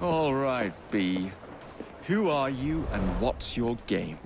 All right, B. Who are you and what's your game?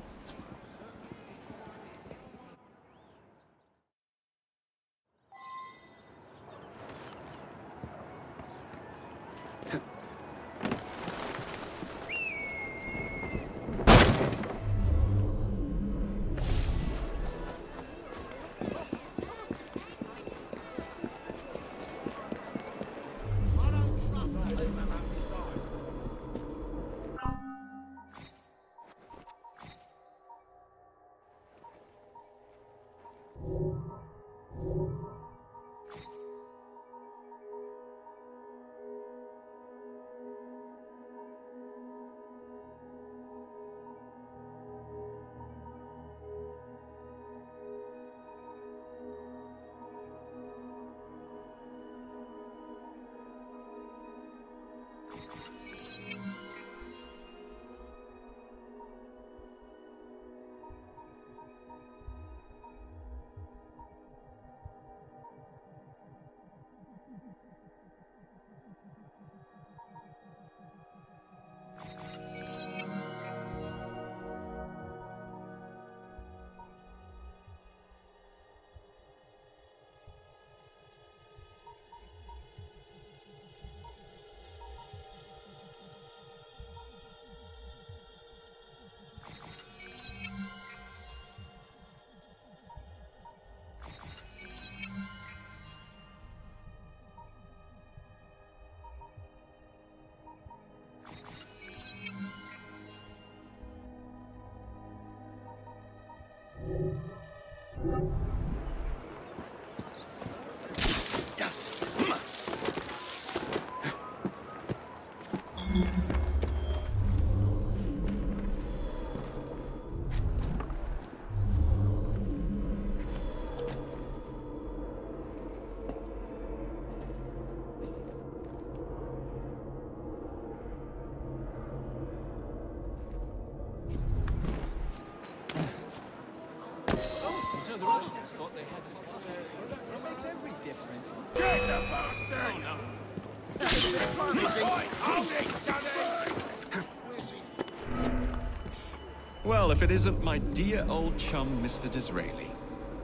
Well, if it isn't my dear old chum, Mr. Disraeli.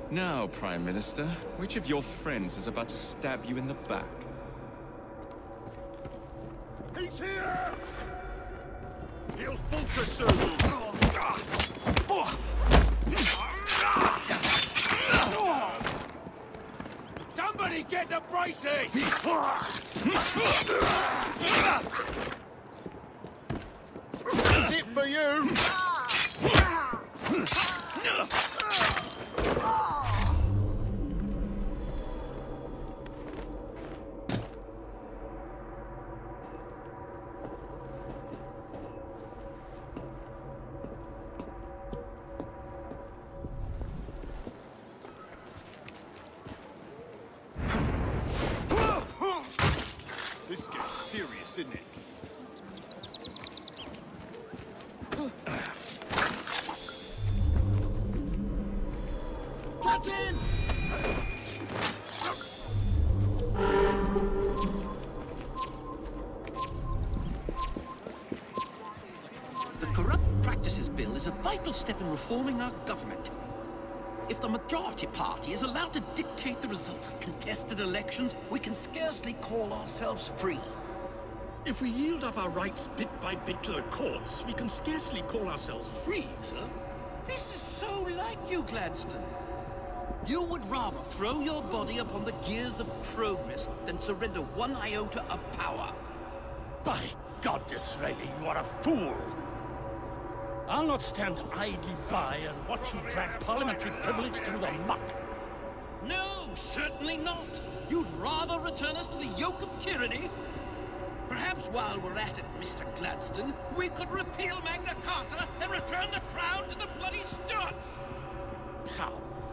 Now, Prime Minister, which of your friends is about to stab you in the back? He's here! He'll falter soon! Somebody get the braces! Is it for you? This gets serious, isn't it? Catch him! The Corrupt Practices Bill is a vital step in reforming our government. If the majority party is allowed to dictate the results of contested elections, we can scarcely call ourselves free. If we yield up our rights bit by bit to the courts, we can scarcely call ourselves free, sir. This is so like you, Gladstone. You would rather throw your body upon the gears of progress than surrender one iota of power. By God, Disraeli, you are a fool! I'll not stand idly by and watch you drag parliamentary privilege through the muck. No, certainly not. You'd rather return us to the yoke of tyranny? Perhaps while we're at it, Mr. Gladstone, we could repeal Magna Carta and return the crown to the bloody Stuarts! How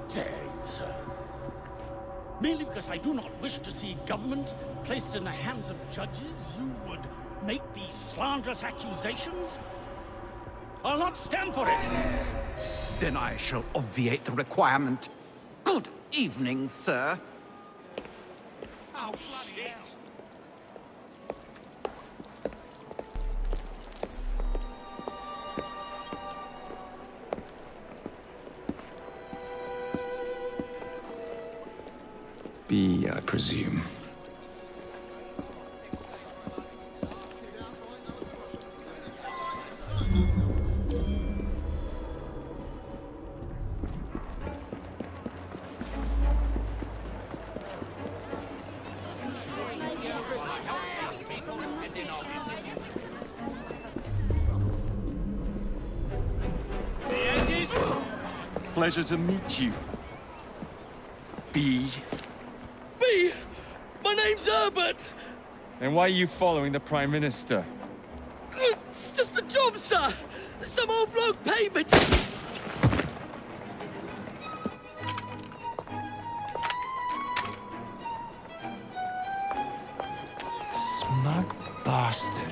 dare you, sir? Merely because I do not wish to see government placed in the hands of judges, you would make these slanderous accusations? I'll not stand for it! Then I shall obviate the requirement. Good evening, sir. Oh, shit! B, I presume. Pleasure to meet you. B. B! My name's Herbert! Then why are you following the Prime Minister? It's just a job, sir! Some old bloke paid me Smug bastard.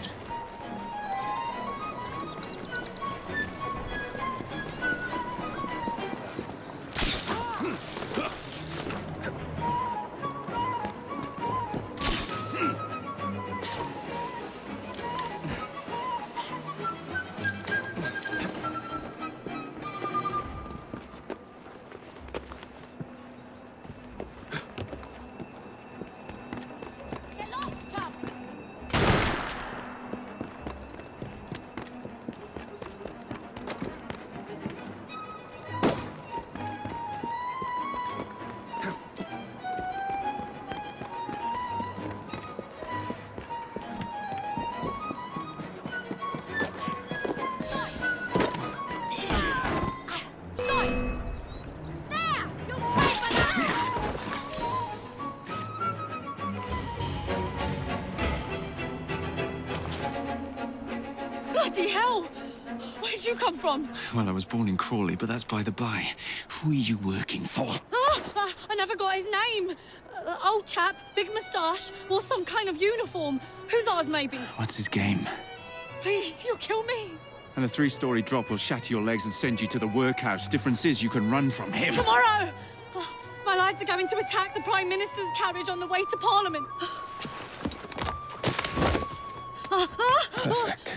Bloody hell! Where'd you come from? Well, I was born in Crawley, but that's by the by. Who are you working for? I never got his name. Old chap, big moustache, wore some kind of uniform. Who's ours, maybe? What's his game? Please, you'll kill me. And a 3-story drop will shatter your legs and send you to the workhouse. Difference is you can run from him. Tomorrow! My lads are going to attack the Prime Minister's carriage on the way to Parliament. Perfect.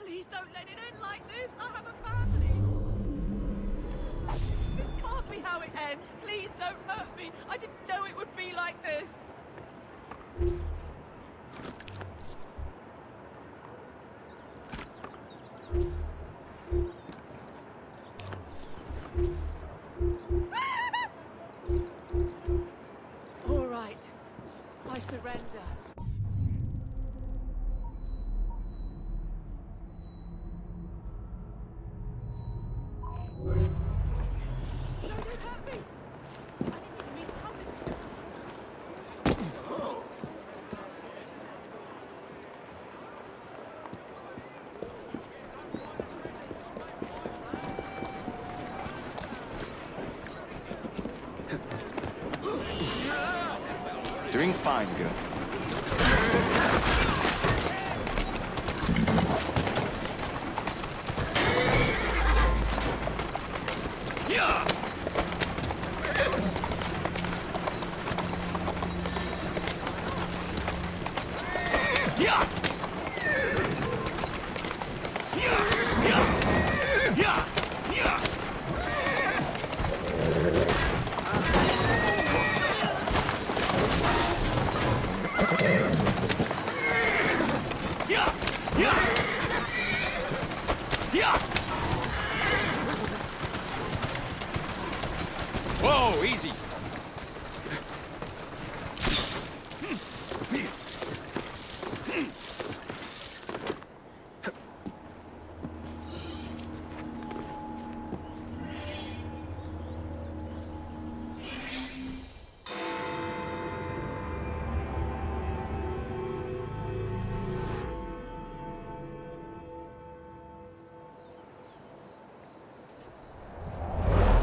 Please don't let it end like this. I have a family. This can't be how it ends. Please don't hurt me. I didn't know it would be like this. All right. I surrender. No, don't hurt me. I didn't even mean to come this way. Doing fine, girl. Yeah! Yeah! Whoa, easy.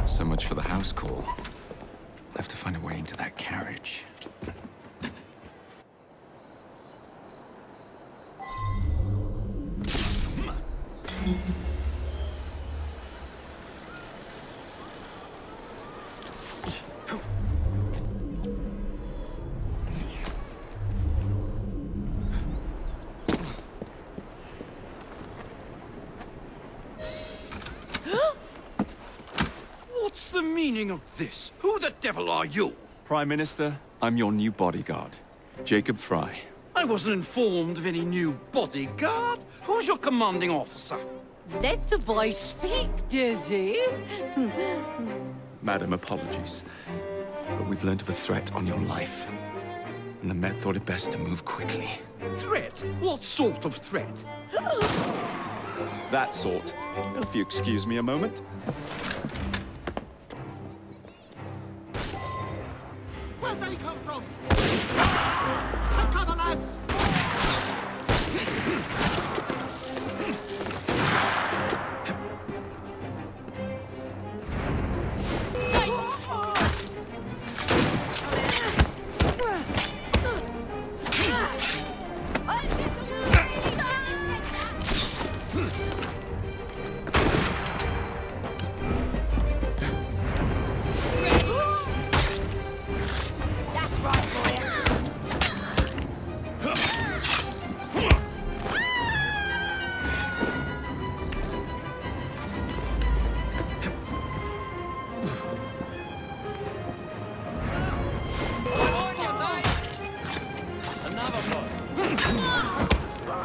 So much for the house call. I'll have to find a way into that carriage. meaning of this? Who the devil are you? Prime Minister, I'm your new bodyguard, Jacob Fry. I wasn't informed of any new bodyguard. Who's your commanding officer? Let the boy speak, Dizzy. Madam, apologies. But we've learned of a threat on your life. And the Met thought it best to move quickly. Threat? What sort of threat? That sort. If you excuse me a moment. Where'd they come from? Take cover, lads!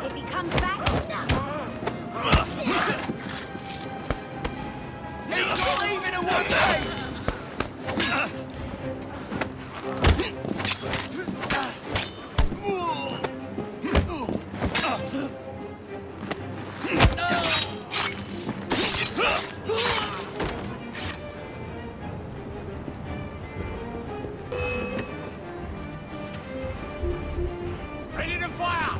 If he comes back, He's not even in one place! Ready to fire!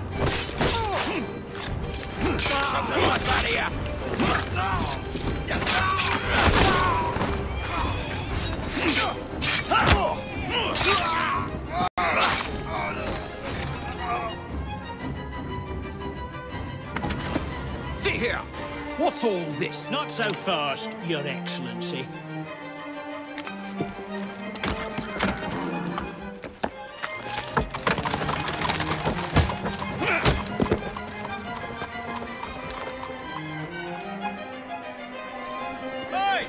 Shove the life out of here! See here! What's all this? Not so fast, Your Excellency. Hey!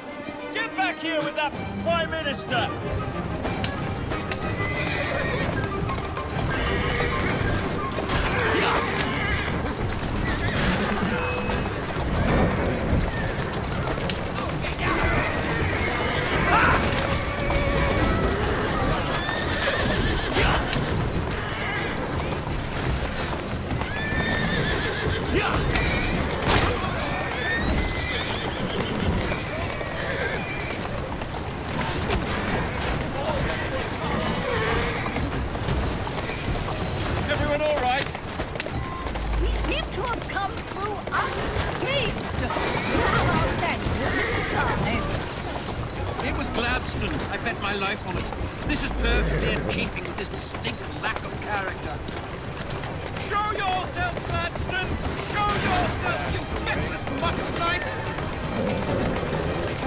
Get back here with that Prime Minister! Everyone all right? we seem to have come through unscathed. Have our thanks, Mr. Fry. It was Gladstone. I bet my life on it. This is perfectly in keeping with his distinct lack of character. Show yourself, Gladstone! Show yourself, you feckless mucksnipe!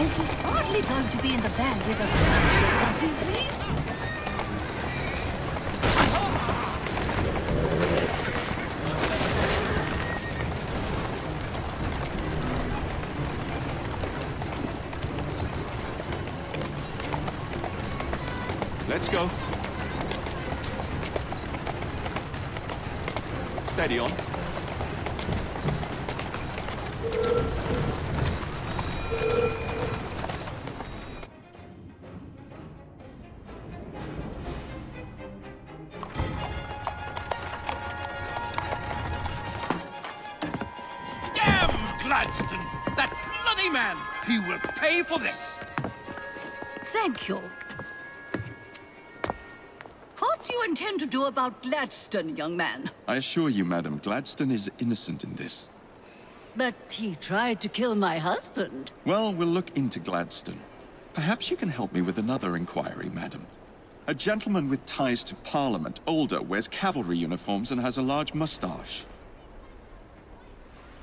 And he's hardly going to be in the band with a fracture, is he? Let's go. Steady on. Damn Gladstone! That bloody man! He will pay for this! Thank you. What do you intend to do about Gladstone, young man? I assure you, Madam, Gladstone is innocent in this. But he tried to kill my husband. Well, we'll look into Gladstone. Perhaps you can help me with another inquiry, Madam. A gentleman with ties to Parliament, older, wears cavalry uniforms and has a large mustache.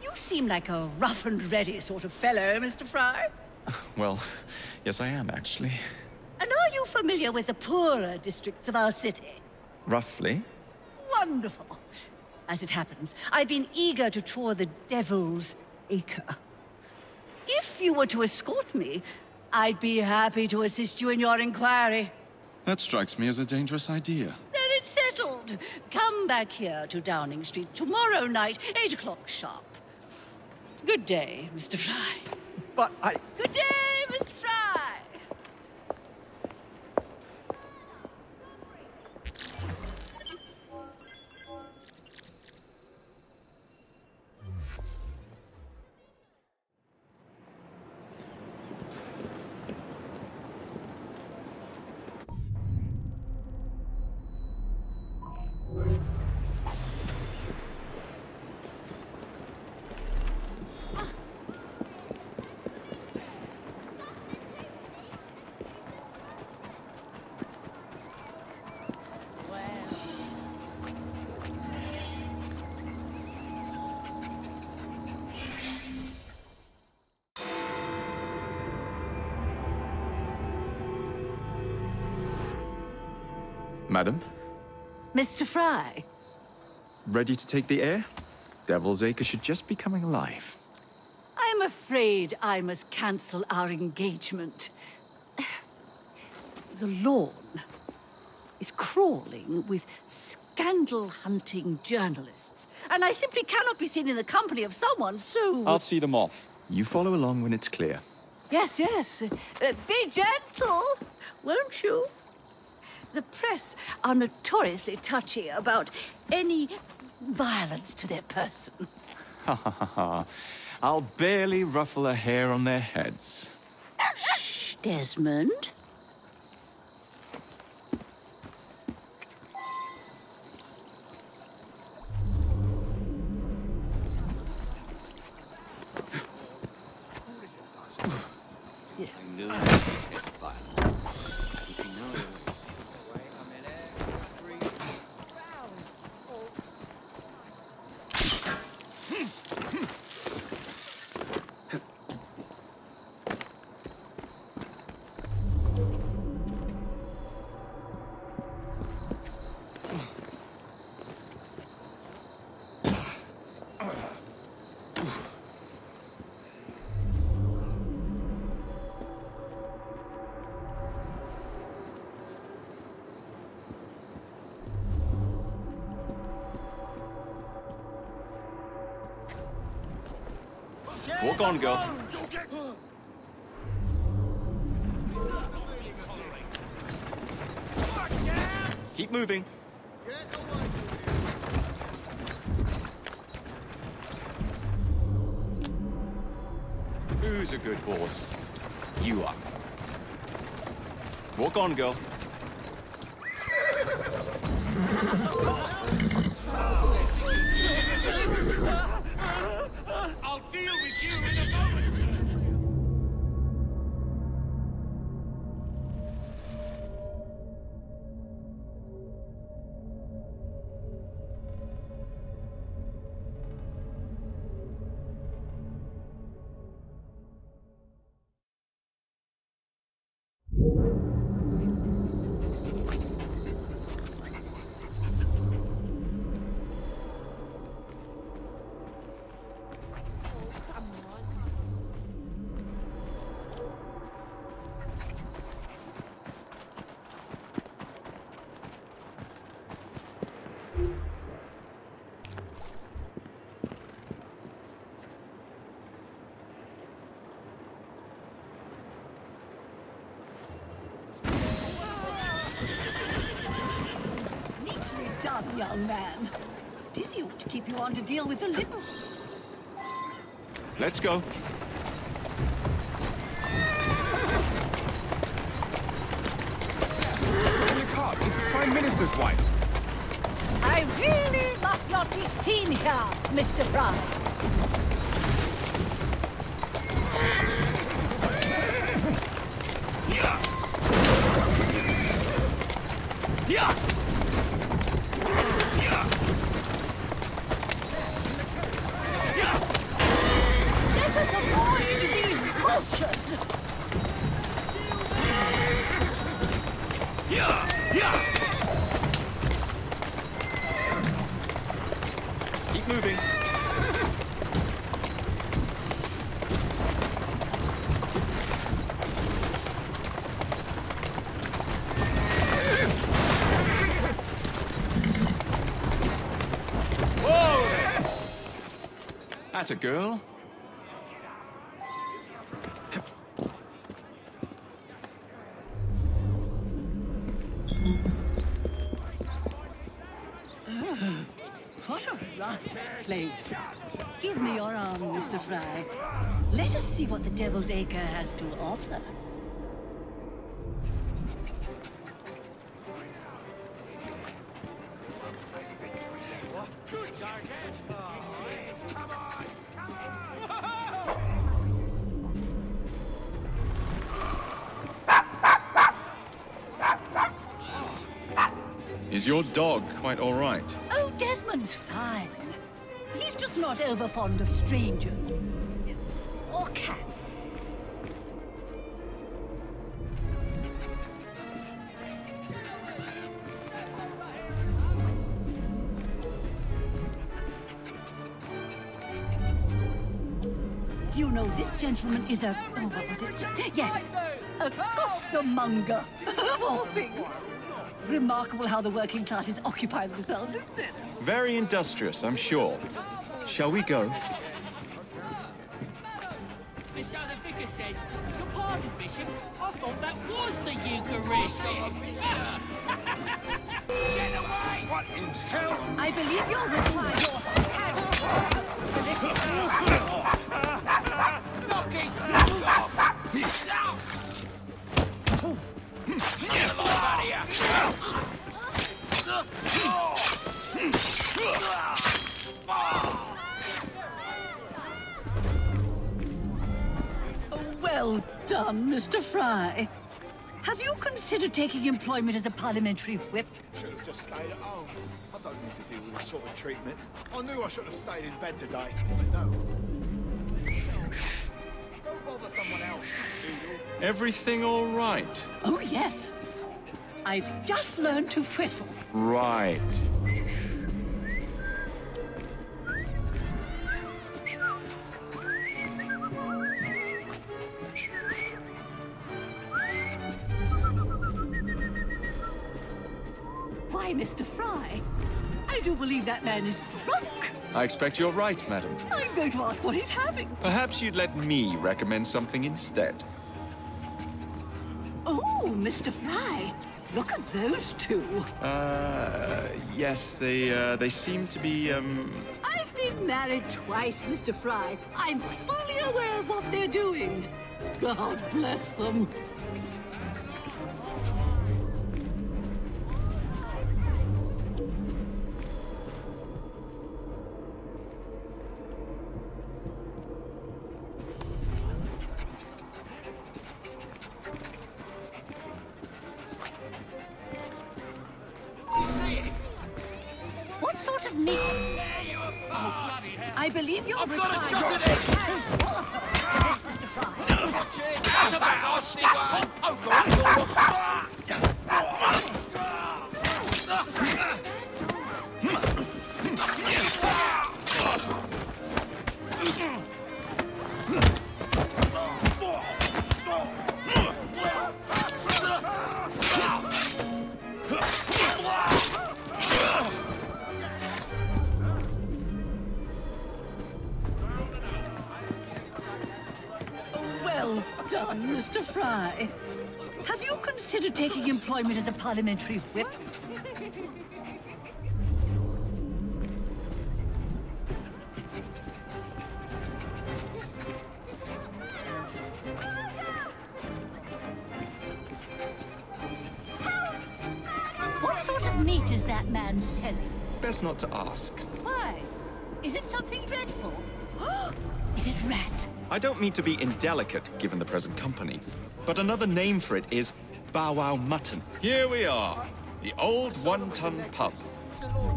You seem like a rough and ready sort of fellow, Mr. Fry. Well, yes I am, actually. And are you familiar with the poorer districts of our city? Roughly. Wonderful. As it happens, I've been eager to tour the Devil's Acre. If you were to escort me, I'd be happy to assist you in your inquiry. That strikes me as a dangerous idea. Then it's settled. Come back here to Downing Street tomorrow night, 8 o'clock sharp. Good day, Mr. Fry. But I... Good day, Mr. Fry. Madam? Mr. Fry. Ready to take the air? Devil's Acre should just be coming alive. I'm afraid I must cancel our engagement. The lawn is crawling with scandal-hunting journalists, and I simply cannot be seen in the company of someone so... I'll see them off. You follow along when it's clear. Yes, yes. Be gentle, won't you? The press are notoriously touchy about any violence to their person. Ha ha ha ha. I'll barely ruffle a hair on their heads. Shh, Desmond. Walk on, girl. Keep moving. Who's a good horse? You are. Walk on, girl. I'll deal with you in a moment, sir. Young man. Dizzy ought to keep you on to deal with the liberal. Let's go. In the car, it's the Prime Minister's wife. I really must not be seen here, Mr. Fry. Let us avoid these vultures. Keep moving. Atta girl. What a rough place. Give me your arm, Mr. Fry. Let us see what the Devil's Acre has to offer. Is your dog quite all right? Oh, Desmond's fine. He's just not over fond of strangers. Or cats. Do you know this gentleman is a... Oh, what was it? Yes, a costermonger, of all things. Remarkable how the working classes occupy themselves, isn't it? Very industrious, I'm sure. Shall we go? And so the vicar says, "Your pardon, Bishop, I thought that was the Eucharist." Get away! What in hell? I believe you're required your hand for this. Knock it! Get the lot out of here! Well done, Mr. Fry. Have you considered taking employment as a parliamentary whip? Should have just stayed at home. I don't need to deal with this sort of treatment. I knew I should have stayed in bed today, but no. Go bother someone else, Doodle. Everything all right? Oh, yes. I've just learned to whistle. Right. Why, Mr. Fry, I do believe that man is drunk. I expect you're right, madam. I'm going to ask what he's having. Perhaps you'd let me recommend something instead. Oh, Mr. Fry, look at those two. Yes, they seem to be, I've been married twice, Mr. Fry. I'm fully aware of what they're doing. God bless them. What sort of meat? I believe you're I've got a shot at it! Yes, Mr. Fry. That's about I'll stick one! Oh, God! Well done, Mr. Fry. Have you considered taking employment as a parliamentary whip? What sort of meat is that man selling? best not to ask. Why? Is it something dreadful? Is it rat? I don't mean to be indelicate, given the present company, but another name for it is Bow Wow Mutton. Here we are, the old one-ton pub.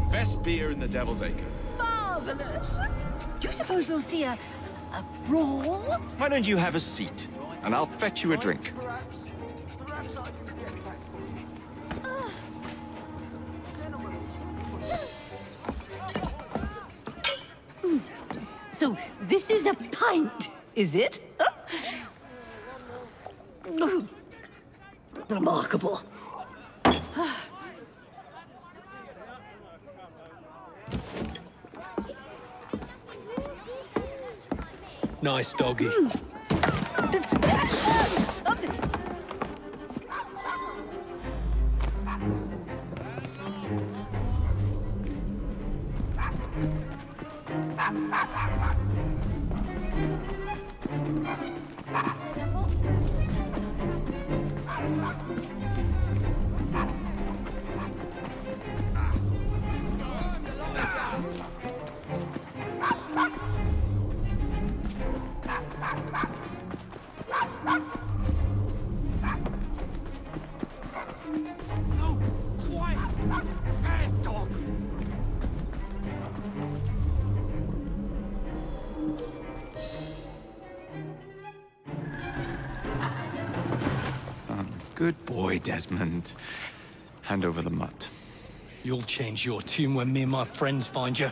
Best beer in the Devil's Acre. Marvelous! Do you suppose we'll see a brawl? Why don't you have a seat, and I'll fetch you a drink. Perhaps I can get back for you. So, this is a pint, is it? Remarkable. Nice doggy. No, quiet! Bad dog! Good boy, Desmond. Hand over the mutt. You'll change your tune when me and my friends find you.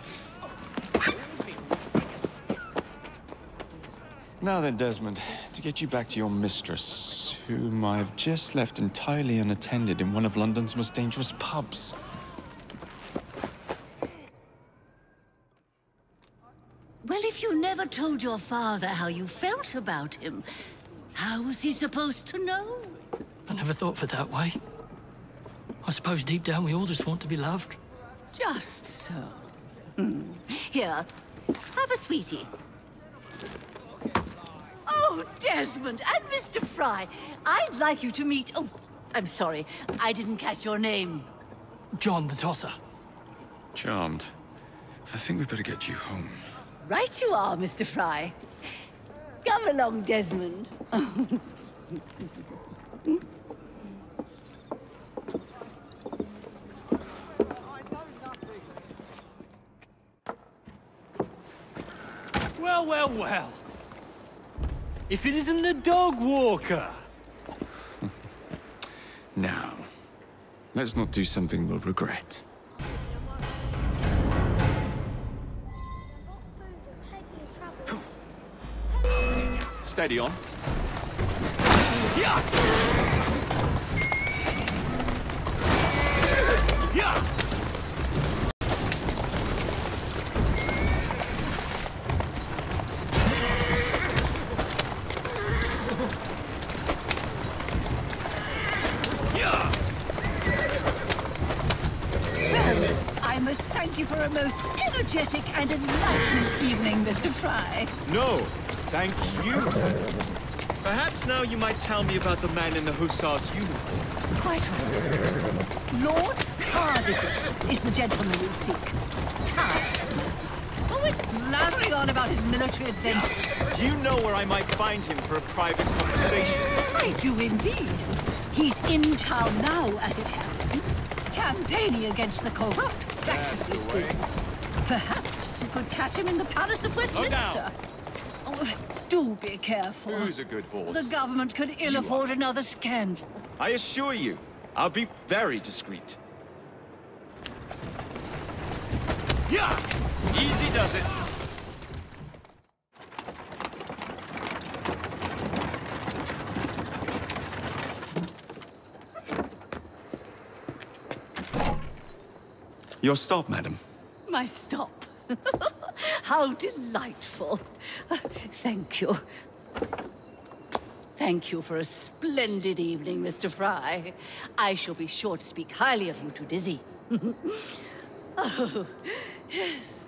Now then, Desmond, to get you back to your mistress, whom I've just left entirely unattended in one of London's most dangerous pubs. Well, if you never told your father how you felt about him, how was he supposed to know? I never thought of it that way. I suppose deep down we all just want to be loved. Just so. Here, have a sweetie. Oh, Desmond and Mr. Fry, I'd like you to meet... Oh, I'm sorry, I didn't catch your name. John the Tosser. Charmed. I think we better get you home. Right you are, Mr. Fry. Come along, Desmond. Well, well, well. If it isn't the dog walker. Now, let's not do something we'll regret. Steady on. Yeah! Yeah! Well, I must thank you for a most energetic and enlightening evening, Mr. Fry. No, thank you. Perhaps now you might tell me about the man in the hussar's uniform. Quite right. Lord Cardigan is the gentleman you seek. Tiresome. Always blathering on about his military adventures. Do you know where I might find him for a private conversation? I do indeed. He's in town now, as it happens, campaigning against the corrupt practices bill. Perhaps you could catch him in the Palace of Westminster. Oh, do be careful. Who's a good horse? The government could ill afford another scandal. I assure you, I'll be very discreet. Yeah! Easy does it. Your stop, madam. My stop. How delightful. Thank you. Thank you for a splendid evening, Mr. Fry. I shall be sure to speak highly of you to Dizzy. Oh, yes.